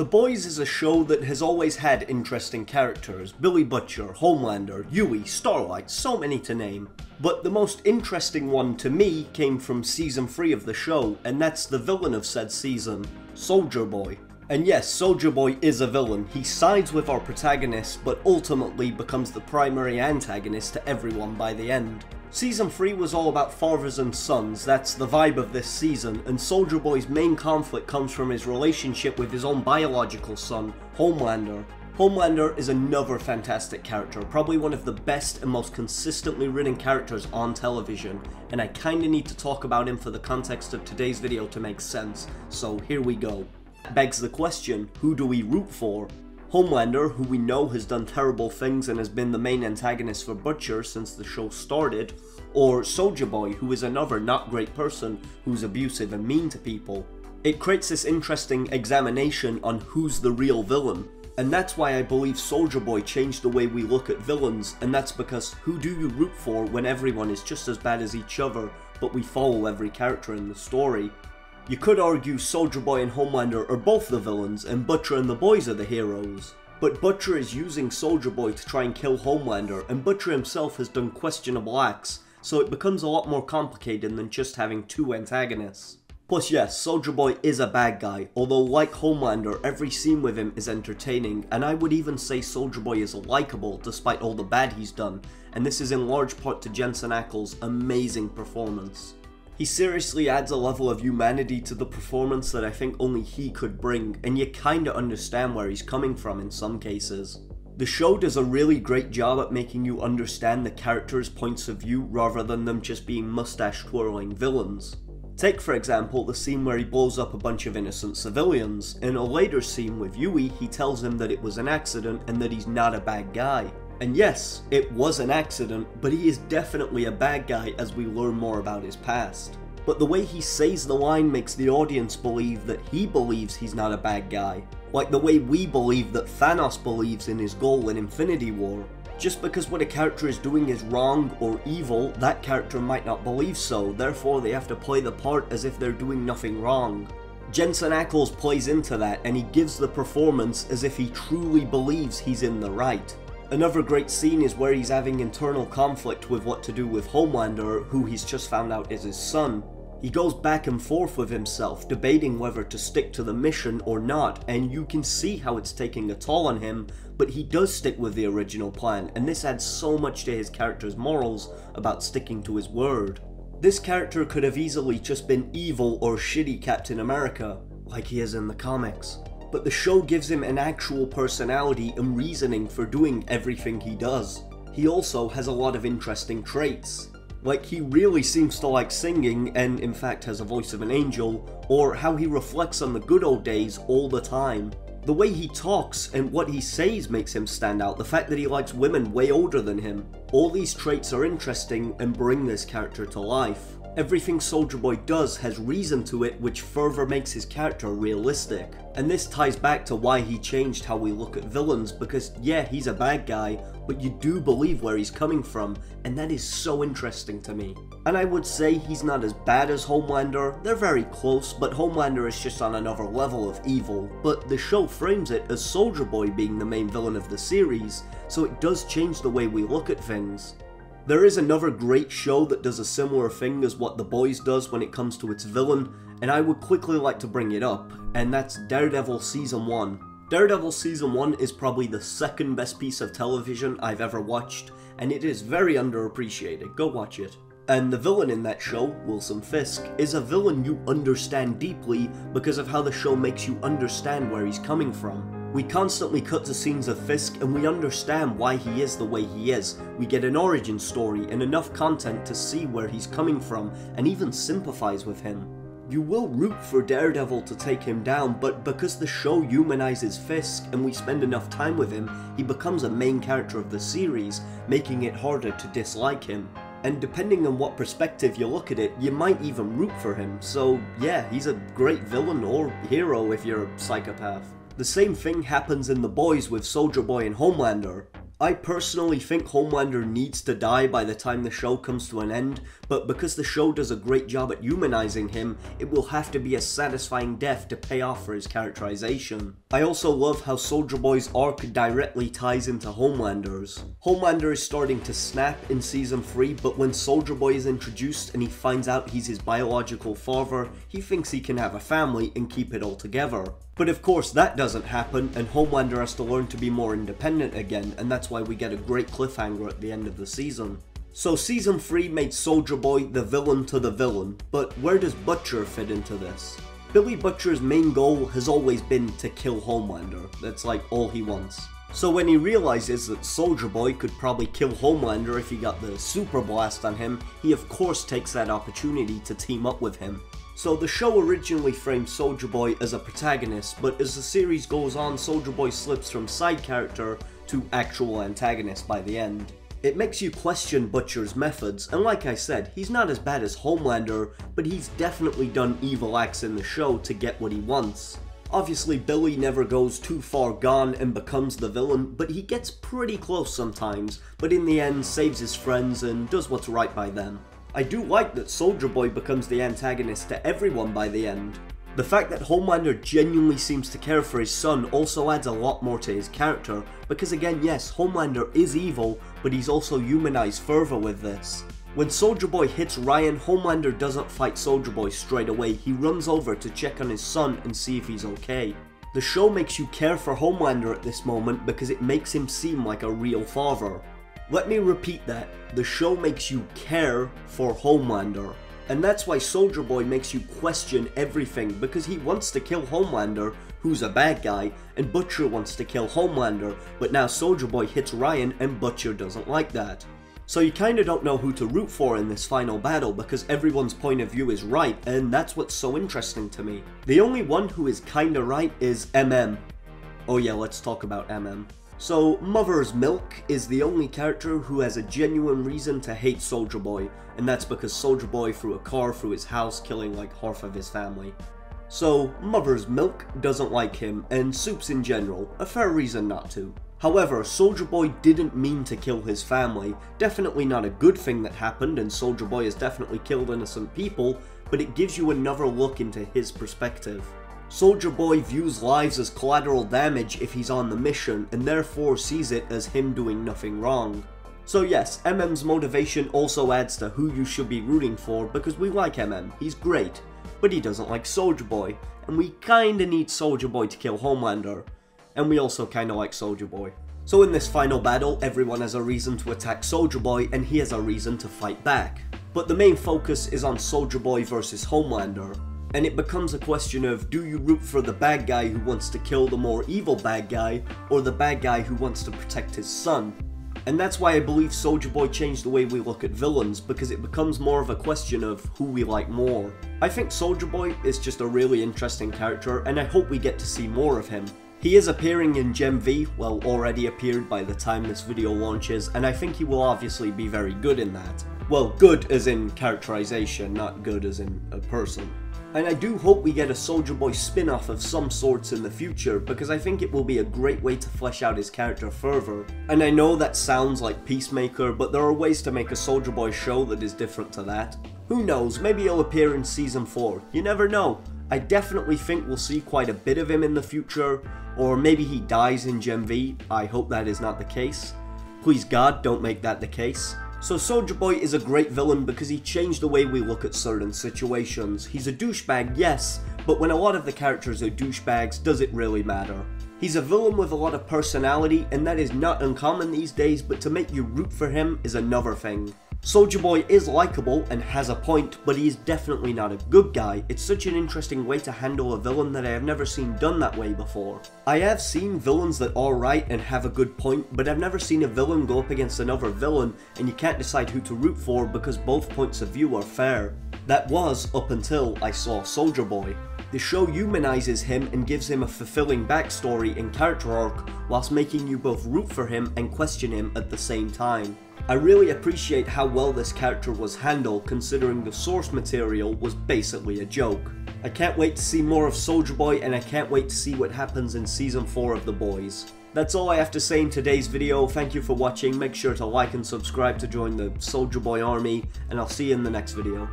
The Boys is a show that has always had interesting characters: Billy Butcher, Homelander, Huey, Starlight, so many to name. But the most interesting one to me came from season 3 of the show, and that's the villain of said season, Soulja Boy. And yes, Soulja Boy is a villain. He sides with our protagonist, but ultimately becomes the primary antagonist to everyone by the end. Season 3 was all about fathers and sons, that's the vibe of this season, and Soulja Boy's main conflict comes from his relationship with his own biological son, Homelander. Homelander is another fantastic character, probably one of the best and most consistently written characters on television, and I kinda need to talk about him for the context of today's video to make sense, so here we go. That begs the question, who do we root for? Homelander, who we know has done terrible things and has been the main antagonist for Butcher since the show started, or Soulja Boy, who is another not great person who's abusive and mean to people. It creates this interesting examination on who's the real villain, and that's why I believe Soulja Boy changed the way we look at villains, and that's because who do you root for when everyone is just as bad as each other, but we follow every character in the story? You could argue Soulja Boy and Homelander are both the villains, and Butcher and the Boys are the heroes. But Butcher is using Soulja Boy to try and kill Homelander, and Butcher himself has done questionable acts, so it becomes a lot more complicated than just having two antagonists. Plus yes, Soulja Boy is a bad guy, although like Homelander, every scene with him is entertaining, and I would even say Soulja Boy is likable despite all the bad he's done, and this is in large part to Jensen Ackles' amazing performance. He seriously adds a level of humanity to the performance that I think only he could bring, and you kinda understand where he's coming from in some cases. The show does a really great job at making you understand the characters' points of view rather than them just being mustache-twirling villains. Take for example the scene where he blows up a bunch of innocent civilians. In a later scene with Huey, he tells him that it was an accident and that he's not a bad guy. And yes, it was an accident, but he is definitely a bad guy as we learn more about his past. But the way he says the line makes the audience believe that he believes he's not a bad guy, like the way we believe that Thanos believes in his goal in Infinity War. Just because what a character is doing is wrong or evil, that character might not believe so, therefore they have to play the part as if they're doing nothing wrong. Jensen Ackles plays into that, and he gives the performance as if he truly believes he's in the right. Another great scene is where he's having internal conflict with what to do with Homelander, who he's just found out is his son. He goes back and forth with himself, debating whether to stick to the mission or not, and you can see how it's taking a toll on him, but he does stick with the original plan, and this adds so much to his character's morals about sticking to his word. This character could have easily just been evil or shitty Captain America, like he is in the comics. But the show gives him an actual personality and reasoning for doing everything he does. He also has a lot of interesting traits. Like he really seems to like singing and in fact has a voice of an angel, or how he reflects on the good old days all the time. The way he talks and what he says makes him stand out, the fact that he likes women way older than him. All these traits are interesting and bring this character to life. Everything Soulja Boy does has reason to it, which further makes his character realistic. And this ties back to why he changed how we look at villains, because yeah, he's a bad guy, but you do believe where he's coming from, and that is so interesting to me. And I would say he's not as bad as Homelander, they're very close, but Homelander is just on another level of evil. But the show frames it as Soulja Boy being the main villain of the series, so it does change the way we look at things. There is another great show that does a similar thing as what The Boys does when it comes to its villain, and I would quickly like to bring it up, and that's Daredevil Season 1. Daredevil Season 1 is probably the second best piece of television I've ever watched, and it is very underappreciated, go watch it. And the villain in that show, Wilson Fisk, is a villain you understand deeply because of how the show makes you understand where he's coming from. We constantly cut to scenes of Fisk and we understand why he is the way he is. We get an origin story and enough content to see where he's coming from and even sympathize with him. You will root for Daredevil to take him down, but because the show humanizes Fisk and we spend enough time with him, he becomes a main character of the series, making it harder to dislike him. And depending on what perspective you look at it, you might even root for him, so yeah, he's a great villain or hero if you're a psychopath. The same thing happens in The Boys with Soulja Boy and Homelander. I personally think Homelander needs to die by the time the show comes to an end, but because the show does a great job at humanizing him, it will have to be a satisfying death to pay off for his characterization. I also love how Soulja Boy's arc directly ties into Homelander's. Homelander is starting to snap in season 3, but when Soulja Boy is introduced and he finds out he's his biological father, he thinks he can have a family and keep it all together. But of course that doesn't happen, and Homelander has to learn to be more independent again, and that's why we get a great cliffhanger at the end of the season. So season 3 made Soulja Boy the villain to the villain, but where does Butcher fit into this? Billy Butcher's main goal has always been to kill Homelander. That's like all he wants. So when he realizes that Soulja Boy could probably kill Homelander if he got the super blast on him, he of course takes that opportunity to team up with him. So the show originally framed Soulja Boy as a protagonist, but as the series goes on, Soulja Boy slips from side character to actual antagonist by the end. It makes you question Butcher's methods, and like I said, he's not as bad as Homelander, but he's definitely done evil acts in the show to get what he wants. Obviously Billy never goes too far gone and becomes the villain, but he gets pretty close sometimes, but in the end saves his friends and does what's right by them. I do like that Soulja Boy becomes the antagonist to everyone by the end. The fact that Homelander genuinely seems to care for his son also adds a lot more to his character, because again, yes, Homelander is evil, but he's also humanized further with this. When Soulja Boy hits Ryan, Homelander doesn't fight Soulja Boy straight away, he runs over to check on his son and see if he's okay. The show makes you care for Homelander at this moment because it makes him seem like a real father. Let me repeat that, the show makes you care for Homelander. And that's why Soulja Boy makes you question everything, because he wants to kill Homelander, who's a bad guy, and Butcher wants to kill Homelander, but now Soulja Boy hits Ryan and Butcher doesn't like that. So you kinda don't know who to root for in this final battle because everyone's point of view is right, and that's what's so interesting to me. The only one who is kinda right is MM. Oh yeah, let's talk about MM. So, Mother's Milk is the only character who has a genuine reason to hate Soulja Boy, and that's because Soulja Boy threw a car through his house, killing like half of his family. So, Mother's Milk doesn't like him, and Soups in general, a fair reason not to. However, Soulja Boy didn't mean to kill his family, definitely not a good thing that happened, and Soulja Boy has definitely killed innocent people, but it gives you another look into his perspective. Soulja Boy views lives as collateral damage if he's on the mission, and therefore sees it as him doing nothing wrong. So yes, MM's motivation also adds to who you should be rooting for, because we like MM, he's great, but he doesn't like Soulja Boy, and we kinda need Soulja Boy to kill Homelander, and we also kinda like Soulja Boy. So in this final battle, everyone has a reason to attack Soulja Boy, and he has a reason to fight back. But the main focus is on Soulja Boy versus Homelander. And it becomes a question of, do you root for the bad guy who wants to kill the more evil bad guy, or the bad guy who wants to protect his son? And that's why I believe Soulja Boy changed the way we look at villains, because it becomes more of a question of who we like more. I think Soulja Boy is just a really interesting character, and I hope we get to see more of him. He is appearing in Gem V, well, already appeared by the time this video launches, and I think he will obviously be very good in that. Well, good as in characterization, not good as in a person. And I do hope we get a Soulja Boy spin-off of some sorts in the future, because I think it will be a great way to flesh out his character further. And I know that sounds like Peacemaker, but there are ways to make a Soulja Boy show that is different to that. Who knows, maybe he'll appear in season 4, you never know. I definitely think we'll see quite a bit of him in the future, or maybe he dies in Gem V, I hope that is not the case. Please God, don't make that the case. So Soulja Boy is a great villain because he changed the way we look at certain situations. He's a douchebag, yes, but when a lot of the characters are douchebags, does it really matter? He's a villain with a lot of personality, and that is not uncommon these days, but to make you root for him is another thing. Soulja Boy is likable and has a point, but he is definitely not a good guy. It's such an interesting way to handle a villain that I have never seen done that way before. I have seen villains that are right and have a good point, but I've never seen a villain go up against another villain and you can't decide who to root for because both points of view are fair. That was up until I saw Soulja Boy. The show humanizes him and gives him a fulfilling backstory and character arc whilst making you both root for him and question him at the same time. I really appreciate how well this character was handled considering the source material was basically a joke. I can't wait to see more of Soulja Boy, and I can't wait to see what happens in Season 4 of The Boys. That's all I have to say in today's video. Thank you for watching. Make sure to like and subscribe to join the Soulja Boy army, and I'll see you in the next video.